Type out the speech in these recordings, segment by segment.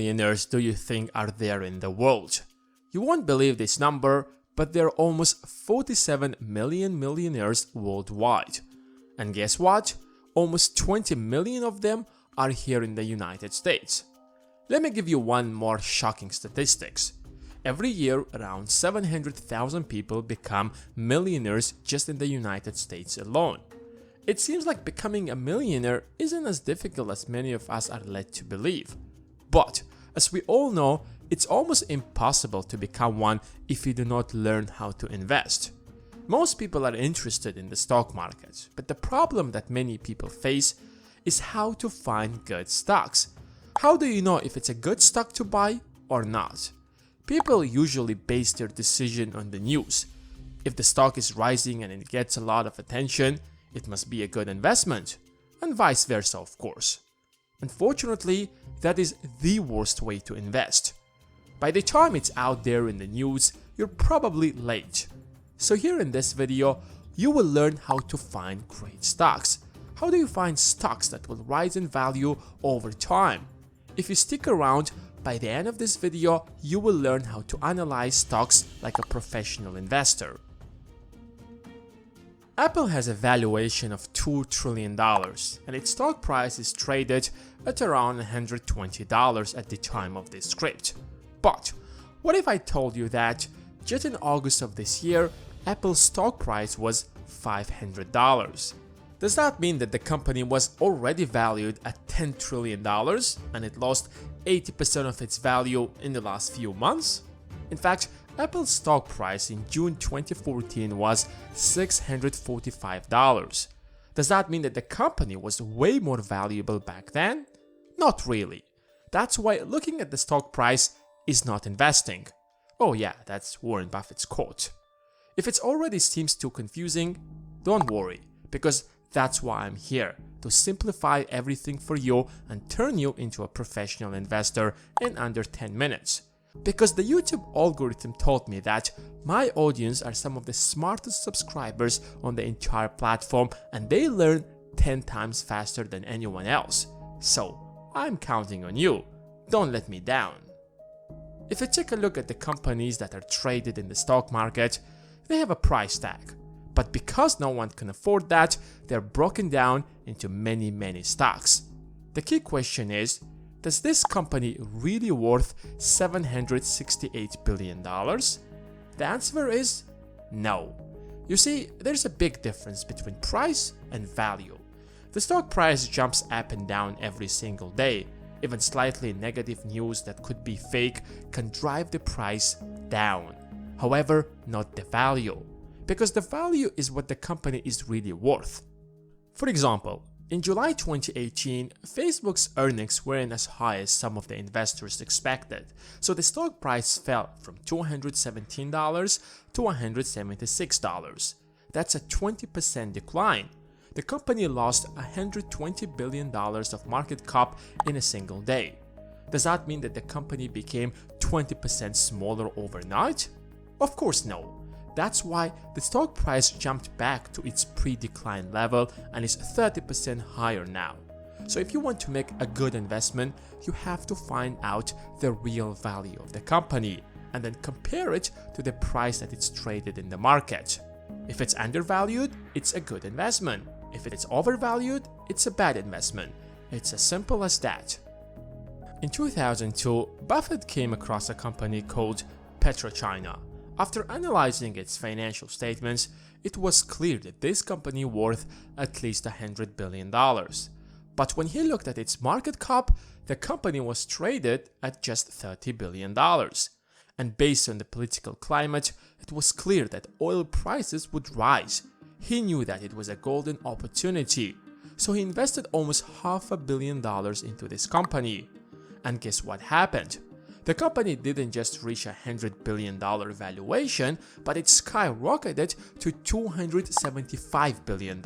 millionaires do you think are there in the world? You won't believe this number, but there are almost 47 million millionaires worldwide. And guess what? Almost 20 million of them are here in the United States. Let me give you one more shocking statistics. Every year, around 700,000 people become millionaires just in the United States alone. It seems like becoming a millionaire isn't as difficult as many of us are led to believe. But, as we all know, it's almost impossible to become one if you do not learn how to invest. Most people are interested in the stock market, but the problem that many people face is how to find good stocks. How do you know if it's a good stock to buy or not? People usually base their decision on the news. If the stock is rising and it gets a lot of attention, it must be a good investment, and vice versa, of course. Unfortunately, that is the worst way to invest. By the time it's out there in the news, you're probably late. So here in this video, you will learn how to find great stocks. How do you find stocks that will rise in value over time? If you stick around, by the end of this video, you will learn how to analyze stocks like a professional investor. Apple has a valuation of $2 trillion and its stock price is traded at around $120 at the time of this script. But what if I told you that just in August of this year, Apple's stock price was $500? Does that mean that the company was already valued at $10 trillion and it lost 80% of its value in the last few months? In fact, Apple's stock price in June 2014 was $645. Does that mean that the company was way more valuable back then? Not really. That's why looking at the stock price is not investing. Oh yeah, that's Warren Buffett's quote. If it already seems too confusing, don't worry, because that's why I'm here, to simplify everything for you and turn you into a professional investor in under 10 minutes. Because the YouTube algorithm told me that my audience are some of the smartest subscribers on the entire platform and they learn 10 times faster than anyone else. So, I'm counting on you. Don't let me down. If you take a look at the companies that are traded in the stock market, they have a price tag. But because no one can afford that, they're broken down into many stocks. The key question is, does this company really worth $768 billion? The answer is no. You see, there's a big difference between price and value. The stock price jumps up and down every single day. Even slightly negative news that could be fake can drive the price down. However, not the value, because the value is what the company is really worth. For example, in July 2018, Facebook's earnings weren't as high as some of the investors expected, so the stock price fell from $217 to $176. That's a 20% decline. The company lost $120 billion of market cap in a single day. Does that mean that the company became 20% smaller overnight? Of course no. That's why the stock price jumped back to its pre-decline level and is 30% higher now. So if you want to make a good investment, you have to find out the real value of the company and then compare it to the price that it's traded in the market. If it's undervalued, it's a good investment. If it's overvalued, it's a bad investment. It's as simple as that. In 2002, Buffett came across a company called PetroChina. After analyzing its financial statements, it was clear that this company worth at least $100 billion. But when he looked at its market cap, the company was traded at just $30 billion. And based on the political climate, it was clear that oil prices would rise. He knew that it was a golden opportunity, so he invested almost $500 million into this company. And guess what happened? The company didn't just reach a $100 billion valuation, but it skyrocketed to $275 billion.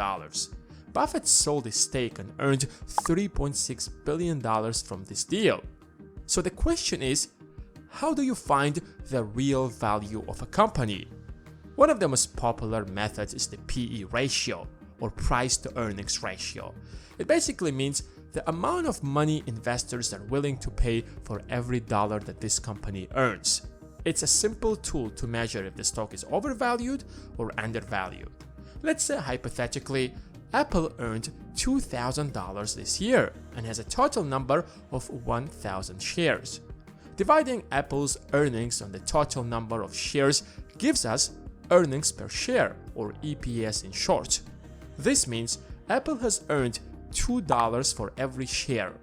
Buffett sold his stake and earned $3.6 billion from this deal. So the question is, how do you find the real value of a company? One of the most popular methods is the PE ratio, or price to earnings ratio. It basically means the amount of money investors are willing to pay for every dollar that this company earns. It's a simple tool to measure if the stock is overvalued or undervalued. Let's say hypothetically, Apple earned $2,000 this year and has a total number of 1,000 shares. Dividing Apple's earnings on the total number of shares gives us earnings per share, or EPS in short. This means Apple has earned $2 for every share.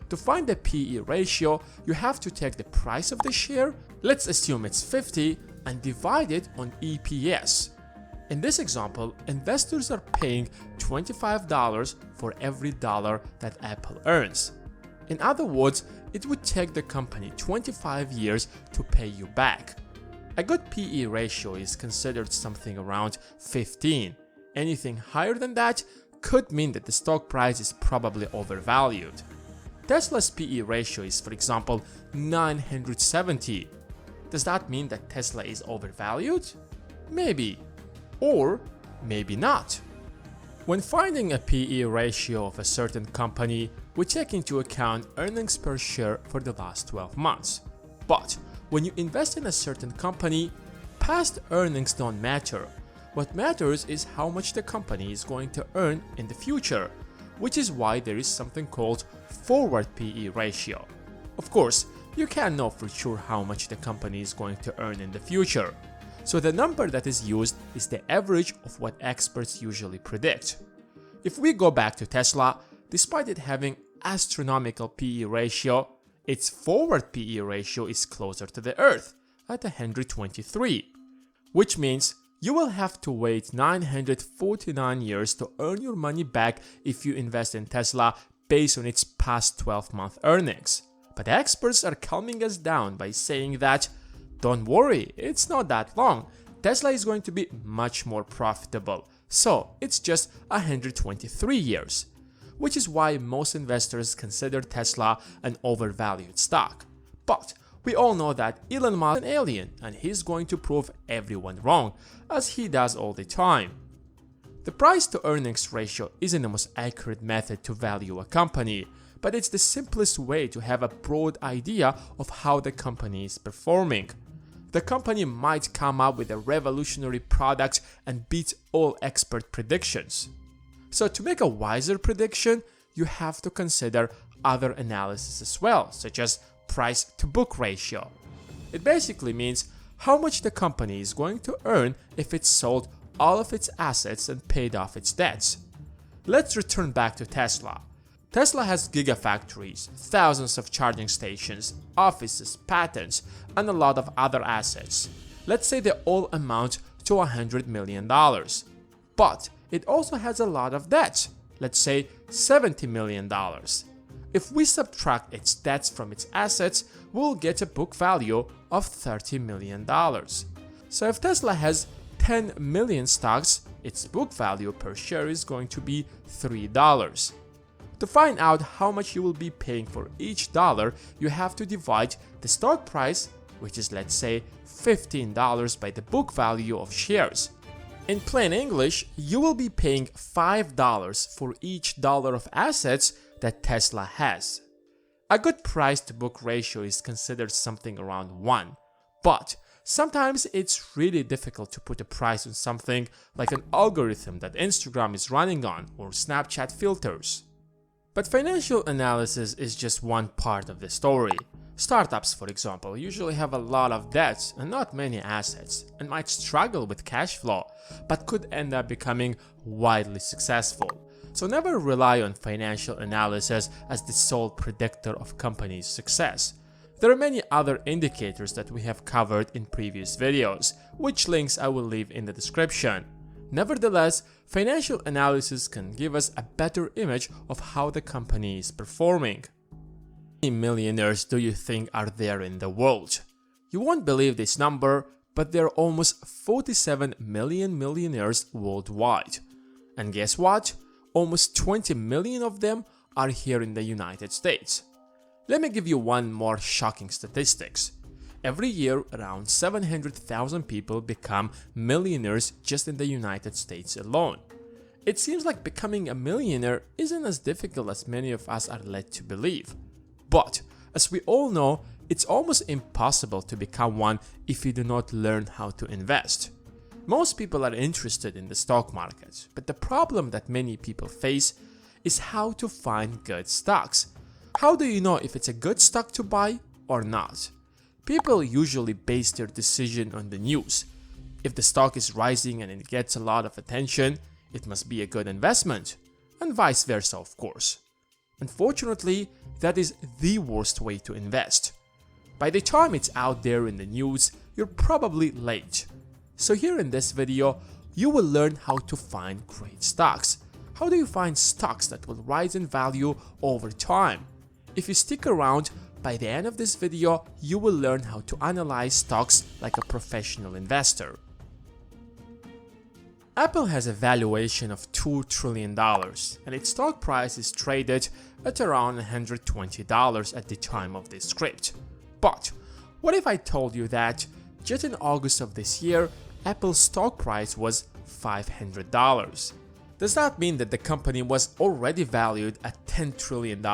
To find the PE ratio, you have to take the price of the share, let's assume it's 50, and divide it on EPS. In this example, investors are paying $25 for every dollar that Apple earns. In other words, it would take the company 25 years to pay you back. A good PE ratio is considered something around 15. Anything higher than that could mean that the stock price is probably overvalued. Tesla's PE ratio is, for example, 970. Does that mean that Tesla is overvalued? Maybe. Or maybe not. When finding a PE ratio of a certain company, we take into account earnings per share for the last 12 months. But when you invest in a certain company, past earnings don't matter. What matters is how much the company is going to earn in the future, which is why there is something called forward PE ratio. Of course, you can't know for sure how much the company is going to earn in the future. So the number that is used is the average of what experts usually predict. If we go back to Tesla, despite it having astronomical PE ratio, its forward PE ratio is closer to the Earth at 123, which means you will have to wait 949 years to earn your money back if you invest in Tesla based on its past 12-month earnings. But experts are calming us down by saying that, don't worry, it's not that long. Tesla is going to be much more profitable, so it's just 123 years, which is why most investors consider Tesla an overvalued stock. But we all know that Elon Musk is an alien and he's going to prove everyone wrong, as he does all the time. The price to earnings ratio isn't the most accurate method to value a company, but it's the simplest way to have a broad idea of how the company is performing. The company might come up with a revolutionary product and beat all expert predictions. So to make a wiser prediction, you have to consider other analysis as well, such as price to book ratio. It basically means how much the company is going to earn if it sold all of its assets and paid off its debts. Let's return back to Tesla. Tesla has gigafactories, thousands of charging stations, offices, patents, and a lot of other assets. Let's say they all amount to $100 million. But it also has a lot of debt, let's say $70 million. If we subtract its debts from its assets, we'll get a book value of $30 million. So if Tesla has 10 million stocks, its book value per share is going to be $3. To find out how much you will be paying for each dollar, you have to divide the stock price, which is let's say $15, by the book value of shares. In plain English, you will be paying $5 for each dollar of assets that Tesla has. A good price to book ratio is considered something around 1, but sometimes it's really difficult to put a price on something like an algorithm that Instagram is running on or Snapchat filters. But financial analysis is just one part of the story. Startups, for example, usually have a lot of debts and not many assets, and might struggle with cash flow, but could end up becoming widely successful. So never rely on financial analysis as the sole predictor of companies' success. There are many other indicators that we have covered in previous videos, which links I will leave in the description. Nevertheless, financial analysis can give us a better image of how the company is performing. How many millionaires do you think are there in the world? You won't believe this number, but there are almost 47 million millionaires worldwide. And guess what? Almost 20 million of them are here in the United States. Let me give you one more shocking statistics. Every year, around 700,000 people become millionaires just in the United States alone. It seems like becoming a millionaire isn't as difficult as many of us are led to believe. But, as we all know, it's almost impossible to become one if you do not learn how to invest. Most people are interested in the stock market, but the problem that many people face is how to find good stocks. How do you know if it's a good stock to buy or not? People usually base their decision on the news. If the stock is rising and it gets a lot of attention, it must be a good investment, and vice versa, of course. Unfortunately, that is the worst way to invest. By the time it's out there in the news, you're probably late. So here in this video, you will learn how to find great stocks. How do you find stocks that will rise in value over time? If you stick around, by the end of this video, you will learn how to analyze stocks like a professional investor. Apple has a valuation of $2 trillion, and its stock price is traded at around $120 at the time of this script. But what if I told you that just in August of this year, Apple's stock price was $500? Does that mean that the company was already valued at $10 trillion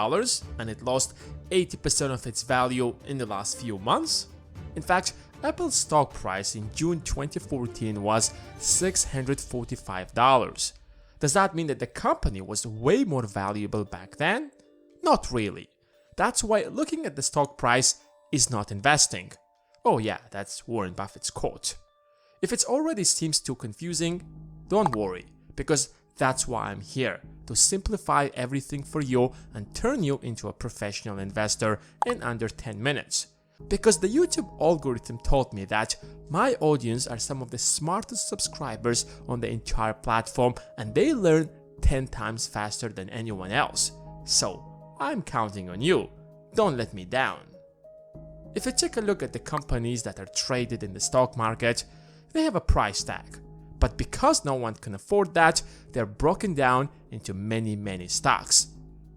and it lost 80% of its value in the last few months? In fact, Apple's stock price in June 2014 was $645. Does that mean that the company was way more valuable back then? Not really. That's why looking at the stock price is not investing. Oh yeah, that's Warren Buffett's quote. If it already seems too confusing, don't worry, because that's why I'm here, to simplify everything for you and turn you into a professional investor in under 10 minutes. Because the YouTube algorithm told me that my audience are some of the smartest subscribers on the entire platform and they learn 10 times faster than anyone else. So, I'm counting on you. Don't let me down. If you take a look at the companies that are traded in the stock market, they have a price tag. But because no one can afford that, they're broken down into many stocks.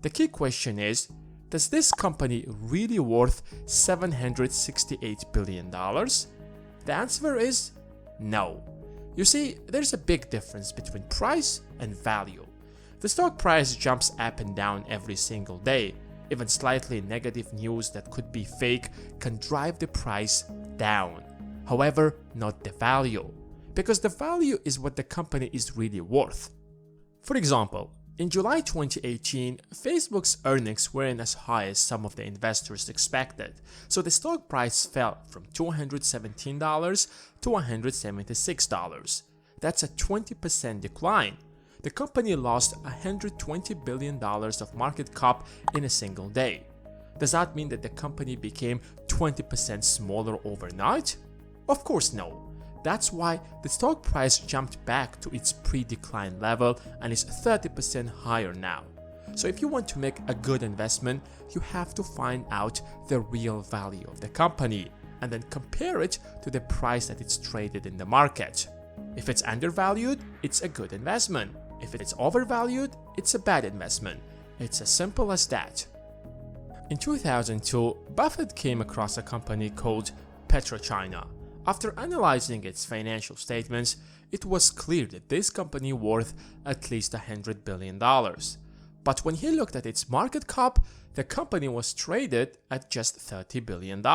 The key question is, is this company really worth $768 billion? The answer is no. You see, there's a big difference between price and value. The stock price jumps up and down every single day. Even slightly negative news that could be fake can drive the price down. However, not the value, because the value is what the company is really worth. For example, in July 2018, Facebook's earnings weren't as high as some of the investors expected, so the stock price fell from $217 to $176. That's a 20% decline. The company lost $120 billion of market cap in a single day. Does that mean that the company became 20% smaller overnight? Of course no. That's why the stock price jumped back to its pre-decline level and is 30% higher now. So if you want to make a good investment, you have to find out the real value of the company and then compare it to the price that it's traded in the market. If it's undervalued, it's a good investment. If it's overvalued, it's a bad investment. It's as simple as that. In 2002, Buffett came across a company called PetroChina. After analyzing its financial statements, it was clear that this company worth at least $100 billion. But when he looked at its market cap, the company was traded at just $30 billion.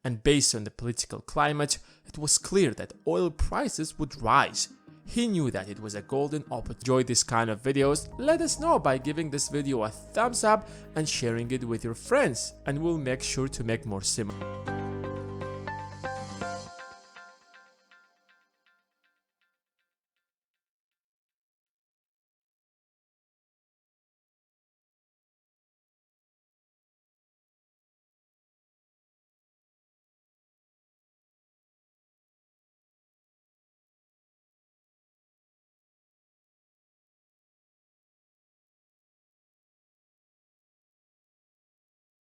And based on the political climate, it was clear that oil prices would rise. He knew that it was a golden opportunity. Enjoy this kind of videos? Let us know by giving this video a thumbs up and sharing it with your friends, and we'll make sure to make more similar.